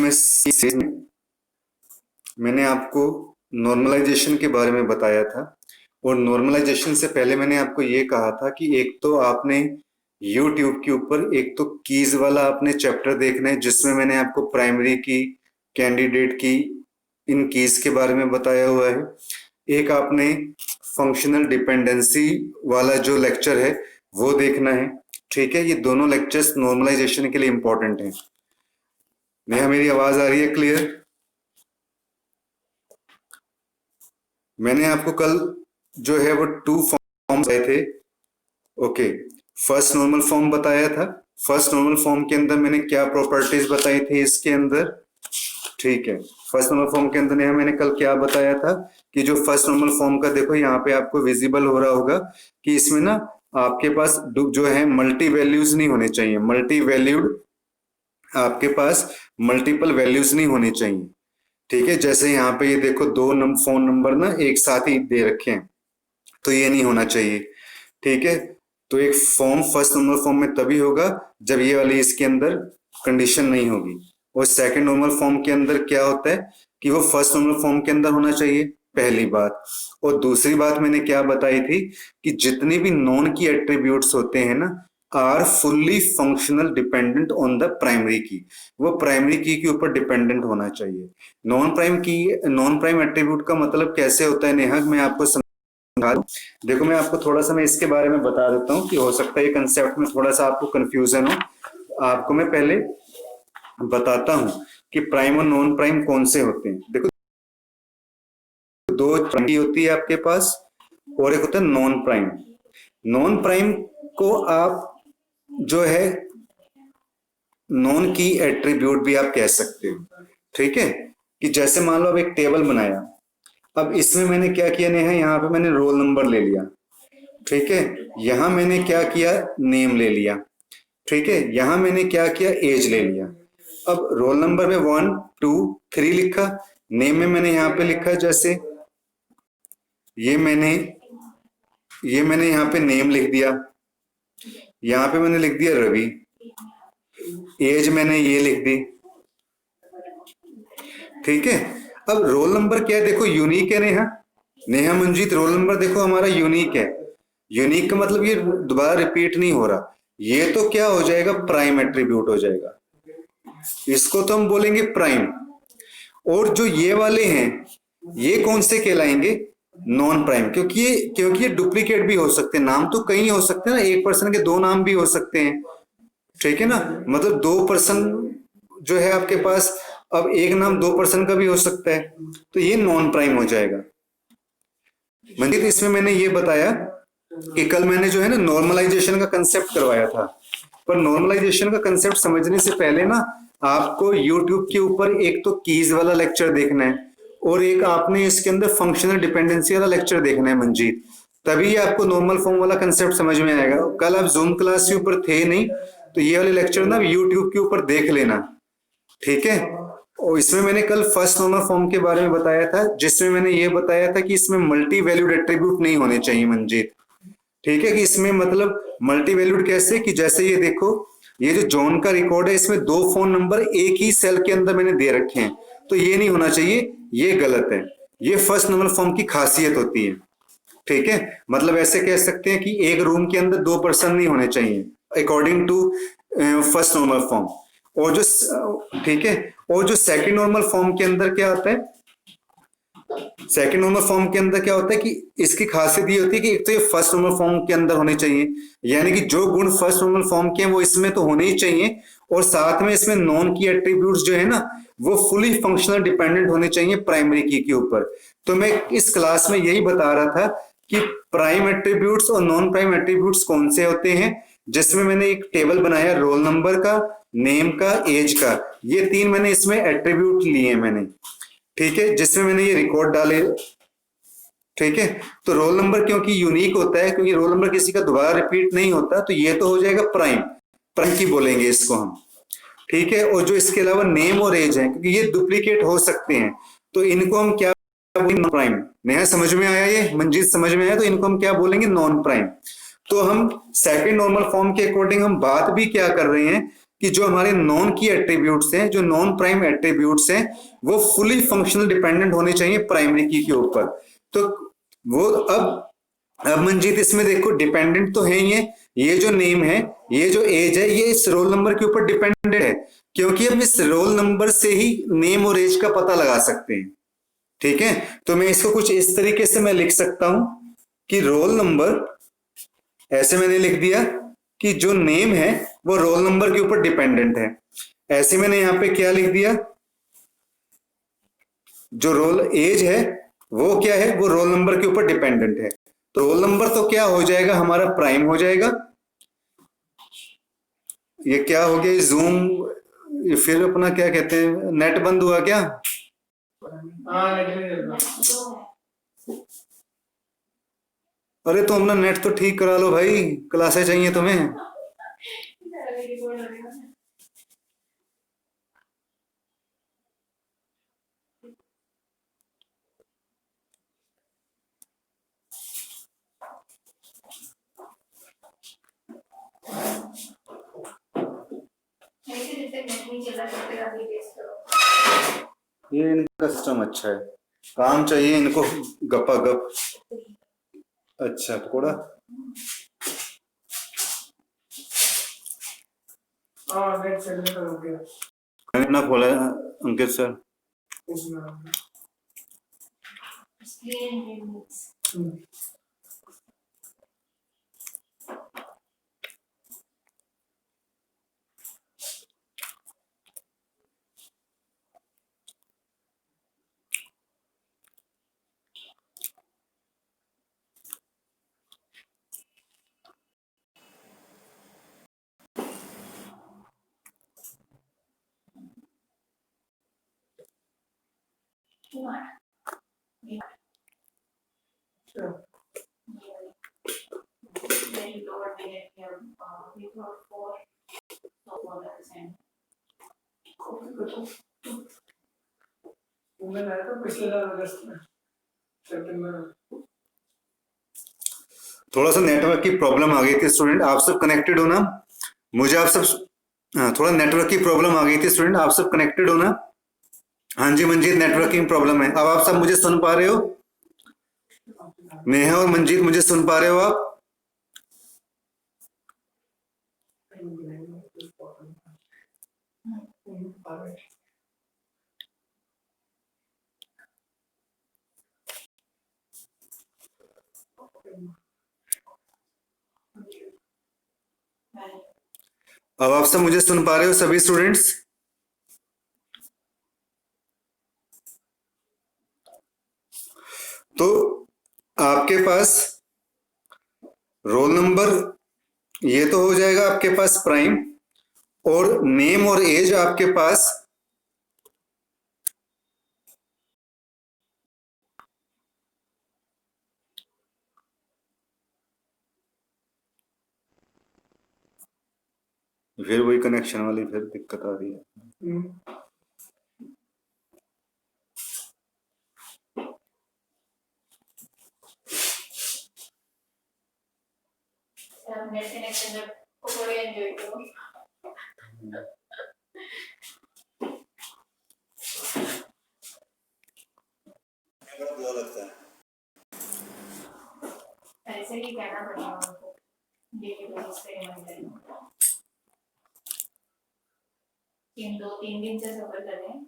में सीरीज में मैंने आपको नॉर्मलाइजेशन के बारे में बताया था और नॉर्मलाइजेशन से पहले मैंने आपको ये कहा था कि एक तो आपने YouTube के ऊपर एक तो कीज वाला आपने चैप्टर देखना है जिसमें मैंने आपको प्राइमरी की, कैंडिडेट की, इन कीज के बारे में बताया हुआ है। एक आपने फंक्शनल डिपेंडेंसी वाला जो लेक्चर है वो देखना है। ठीक है, ये दोनों लेक्चर्स नॉर्मलाइजेशन के लिए इंपॉर्टेंट हैं। नेहा, मेरी आवाज आ रही है क्लियर? मैंने आपको कल जो है वो 2 फॉर्म्स आए थे। ओके, फर्स्ट नॉर्मल फॉर्म बताया था। फर्स्ट नॉर्मल फॉर्म के अंदर मैंने क्या प्रॉपर्टीज बताई थी इसके अंदर। ठीक है, फर्स्ट नॉर्मल फॉर्म के अंदर मैंने कल क्या बताया था कि जो फर्स्ट नॉर्मल फॉर्म का, देखो यहाँ पे आपको विजिबल हो रहा होगा कि इसमें ना आपके पास जो है मल्टी वैल्यूज नहीं होने चाहिए। मल्टी वैल्यूड आपके पास मल्टीपल वैल्यूज नहीं होनी चाहिए। ठीक है, जैसे यहाँ पे ये देखो दो फोन नंबर ना एक साथ ही दे रखे हैं, तो ये नहीं होना चाहिए। ठीक है, तो एक फॉर्म फर्स्ट नॉर्मल फॉर्म में तभी होगा जब ये वाली इसके अंदर कंडीशन नहीं होगी। और सेकंड नॉर्मल फॉर्म के अंदर क्या होता है कि वो फर्स्ट नॉर्मल फॉर्म के अंदर होना चाहिए, पहली बात। और दूसरी बात मैंने क्या बताई थी कि जितनी भी नॉन की एट्रीब्यूट्स होते हैं ना are fully functional dependent on the primary key, वो प्राइमरी की के ऊपर डिपेंडेंट होना चाहिए। नॉन प्राइम एट्रीब्यूट का मतलब कैसे होता है नेहा, मैं आपको समझा दूं। देखो मैं आपको थोड़ा सा मैं इसके बारे में बता देता हूँ कि हो सकता है ये कंसेप्ट में थोड़ा सा आपको कंफ्यूजन हो। आपको मैं पहले बताता हूँ कि प्राइम और नॉन प्राइम कौन से होते हैं। देखो दो प्राइम होती है आपके पास और एक होता है नॉन प्राइम। नॉन प्राइम को आप जो है नॉन की एट्रीब्यूट भी आप कह सकते हो। ठीक है, कि जैसे मान लो अब एक टेबल बनाया, अब इसमें मैंने क्या किया नेहा, यहाँ पे मैंने रोल नंबर ले लिया। ठीक है, यहां मैंने क्या किया, नेम ले लिया। ठीक है, यहां मैंने क्या किया, एज ले लिया। अब रोल नंबर में 1 2 3 लिखा, नेम में मैंने यहाँ पे लिखा, जैसे ये मैंने यहाँ पे नेम लिख दिया, यहाँ पे मैंने लिख दिया रवि, एज मैंने ये लिख दी। ठीक है, अब रोल नंबर क्या है, देखो यूनिक है नेहा, नेहा मंजीत रोल नंबर देखो हमारा यूनिक है। यूनिक का मतलब ये दोबारा रिपीट नहीं हो रहा, ये तो क्या हो जाएगा, प्राइम एट्रीब्यूट हो जाएगा, इसको तो हम बोलेंगे प्राइम। और जो ये वाले हैं ये कौन से कहलाएंगे, नॉन प्राइम, क्योंकि ये डुप्लीकेट भी हो सकते हैं। नाम तो कई हो सकते हैं ना, एक पर्सन के दो नाम भी हो सकते हैं। ठीक है ना, मतलब दो पर्सन जो है आपके पास, अब एक नाम दो पर्सन का भी हो सकता है, तो ये नॉन प्राइम हो जाएगा। मंजित इसमें मैंने ये बताया कि कल मैंने जो है ना नॉर्मलाइजेशन का कंसेप्ट करवाया था, पर नॉर्मलाइजेशन का कंसेप्ट समझने से पहले ना आपको YouTube के ऊपर एक तो कीज वाला लेक्चर देखना है और एक आपने इसके अंदर फंक्शनल डिपेंडेंसी वाला लेक्चर देखना है मंजीत, तभी आपको नॉर्मल फॉर्म वाला कंसेप्ट समझ में आएगा। कल आप जूम क्लास के ऊपर थे नहीं, तो ये वाले लेक्चर ना YouTube के ऊपर देख लेना। ठीक है, और इसमें मैंने कल फर्स्ट नॉर्मल फॉर्म के बारे में बताया था, जिसमें मैंने ये बताया था कि इसमें मल्टी वैल्यूड एट्रीब्यूट नहीं होने चाहिए मंजीत। ठीक है, कि इसमें मतलब मल्टी वैल्यूड कैसे, कि जैसे ये देखो ये जो जॉन का रिकॉर्ड है इसमें दो फोन नंबर एक ही सेल के अंदर मैंने दे रखे हैं, तो ये नहीं होना चाहिए, ये गलत है। ये फर्स्ट नॉर्मल फॉर्म की खासियत होती है। ठीक है, मतलब ऐसे कह सकते हैं कि एक रूम के अंदर दो पर्सन नहीं होने चाहिए according to first normal form. और जो ठीक है, और जो सेकंड नॉर्मल फॉर्म के अंदर क्या होता है, सेकंड नॉर्मल फॉर्म के अंदर क्या होता है कि इसकी खासियत ये होती है कि एक तो ये फर्स्ट नॉर्मल फॉर्म के अंदर होने चाहिए, यानी कि जो गुण फर्स्ट नॉर्मल फॉर्म के हैं वो इसमें तो होने ही चाहिए, और साथ में इसमें नॉन की एट्रीब्यूट्स जो है ना वो फुली फंक्शनल डिपेंडेंट होने चाहिए प्राइमरी की के ऊपर। तो मैं इस क्लास में यही बता रहा था कि प्राइम एट्रीब्यूट्स और नॉन प्राइम एट्रीब्यूट्स कौन से होते हैं, जिसमें मैंने एक टेबल बनाया रोल नंबर का, नेम का, एज का, ये तीन मैंने इसमें एट्रीब्यूट लिए मैंने। ठीक है, जिसमें मैंने ये रिकॉर्ड डाले। ठीक है, तो रोल नंबर क्योंकि यूनिक होता है, क्योंकि रोल नंबर किसी का दोबारा रिपीट नहीं होता, तो ये तो हो जाएगा प्राइम, प्राइम की बोलेंगे इसको हम। ठीक है, और जो इसके अलावा नेम और एज है, क्योंकि ये डुप्लीकेट हो सकते हैं, तो इनको हम क्या बोलेंगे, नॉन प्राइम। नेहा समझ में आया, ये मंजीत समझ में आया, तो इनको हम क्या बोलेंगे, नॉन प्राइम। तो हम सेकंड नॉर्मल फॉर्म के अकॉर्डिंग हम बात भी क्या कर रहे हैं कि जो हमारे नॉन की एट्रीब्यूट्स हैं, जो नॉन प्राइम एट्रीब्यूट्स हैं, वो फुली फंक्शनल डिपेंडेंट होने चाहिए प्राइमरी की के ऊपर। तो वो अब मंजीत इसमें देखो डिपेंडेंट तो है ही है, ये जो नेम है, ये जो एज है, ये इस रोल नंबर के ऊपर डिपेंडेंट है, क्योंकि हम इस रोल नंबर से ही नेम और एज का पता लगा सकते हैं। ठीक है, तो मैं इसको कुछ इस तरीके से मैं लिख सकता हूं कि रोल नंबर, ऐसे मैंने लिख दिया कि जो नेम है वो रोल नंबर के ऊपर डिपेंडेंट है। ऐसे मैंने यहां पे क्या लिख दिया, जो रोल एज है वो क्या है, वो रोल नंबर के ऊपर डिपेंडेंट है। तो रोल नंबर तो क्या हो जाएगा, हमारा प्राइम हो जाएगा। ये क्या हो गया, जूम, फिर अपना क्या कहते हैं, नेट बंद हुआ क्या? अरे तो अपना नेट तो ठीक करा लो भाई, क्लासें चाहिए तुम्हें। ये इनका सिस्टम अच्छा है, काम चाहिए इनको गपा गप। अच्छा थोड़ा मैंने ना खोला है, अंकित सर। थोड़ा सा नेटवर्क की प्रॉब्लम आ गई थी स्टूडेंट, आप सब कनेक्टेड हो ना? मुझे आप सब, हाँ, थोड़ा नेटवर्क की प्रॉब्लम आ गई थी स्टूडेंट, आप सब कनेक्टेड हो ना? हाँ जी मंजीत, नेटवर्किंग प्रॉब्लम है। अब आप सब मुझे सुन पा रहे हो? नेहा और मंजीत मुझे सुन पा रहे हो आप? अब आप सब मुझे सुन पा रहे हो सभी स्टूडेंट्स? तो आपके पास रोल नंबर ये तो हो जाएगा आपके पास प्राइम, और नेम और एज आपके पास फिर वही कनेक्शन वाली फिर दिक्कत आ रही है। बुरा लगता है ऐसे ही कहना पड़ेगा उनको, डेली बेसिस पे इन 2-3 दिन से सफर कर रहे हैं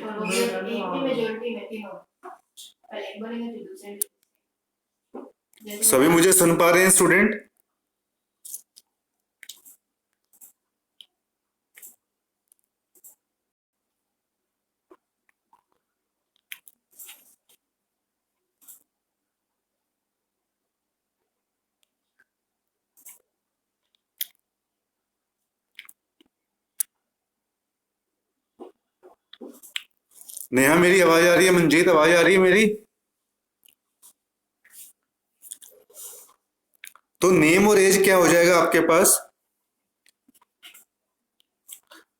और वो एक की मेजॉरिटी में तीनों पहले एक बोलेंगे फिर दूसरे। सभी मुझे सुन पा रहे हैं स्टूडेंट? नेहा मेरी आवाज आ रही है? मंजीत आवाज आ रही है मेरी? तो नेम और एज क्या हो जाएगा आपके पास,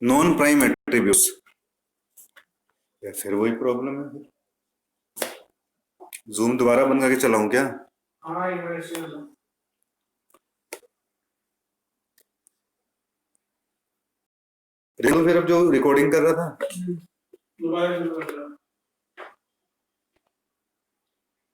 नॉन प्राइम एट्रीब्यूट्स। या फिर वही प्रॉब्लम है, जूम दोबारा बंद करके चलाऊं क्या? हाँ फिर अब जो रिकॉर्डिंग कर रहा था दोबारा शुरू कर